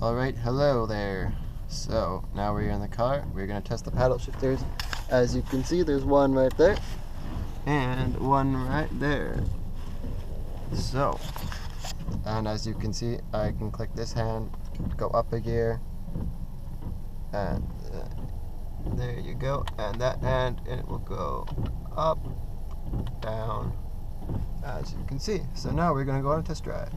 Alright, hello there. So, now we're in the car. We're going to test the paddle shifters. As you can see, there's one right there. And one right there. So, and as you can see, I can click this hand, go up a gear. And there you go. And that hand, it will go up, down, as you can see. So now we're going to go on a test drive.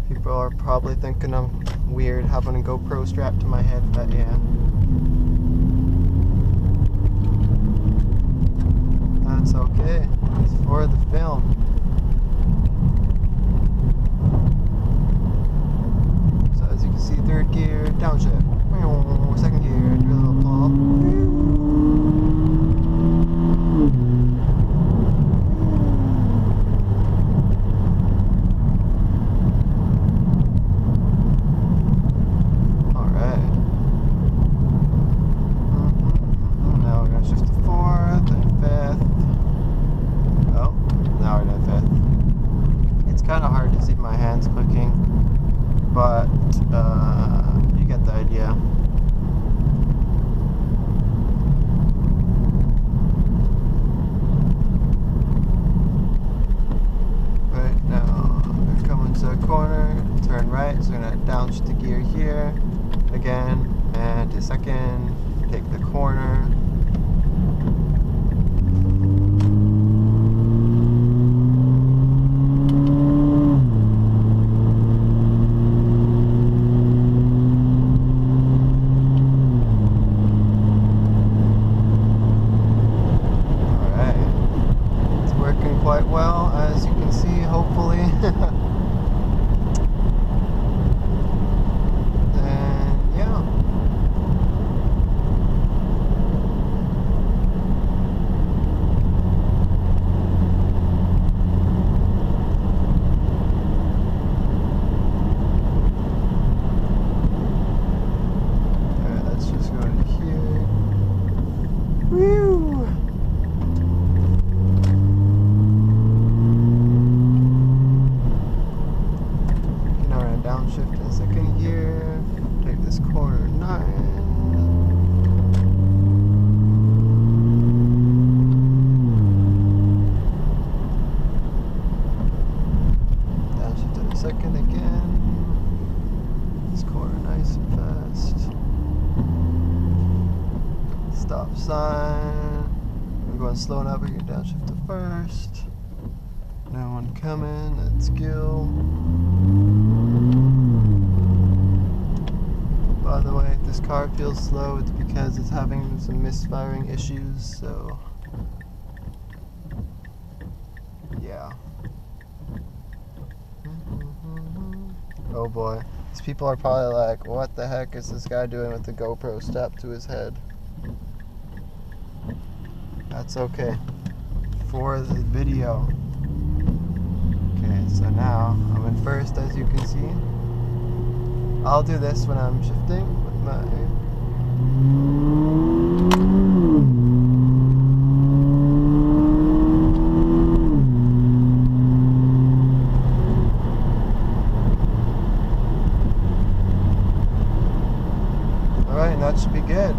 People are probably thinking I'm weird having a GoPro strapped to my head, but yeah. That's okay. It's for the film. So as you can see, third gear, downshift. Second gear, do a little pull. Kind of hard to see my hands clicking, but you get the idea. Right now, we're coming to a corner, turn right, so we're going to downshift the gear here again, and to second, take the corner. Quite well, as you can see, hopefully. And yeah. Alright, let's just go to here. Woo! Downshift in second gear, take this corner 9. Downshift in second again. This corner nice and fast. Stop sign. We're going slow enough, we can downshift to first. No one coming, let's go. By the way, if this car feels slow, it's because it's having some misfiring issues, so yeah. Oh boy, these people are probably like, what the heck is this guy doing with the GoPro strapped to his head? That's okay, for the video. Okay, so now I'm in first, as you can see. I'll do this when I'm shifting with my... Alright, and that should be good.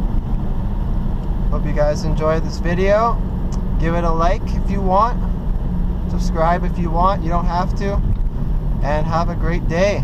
Hope you guys enjoyed this video. Give it a like if you want. Subscribe if you want. You don't have to. And have a great day.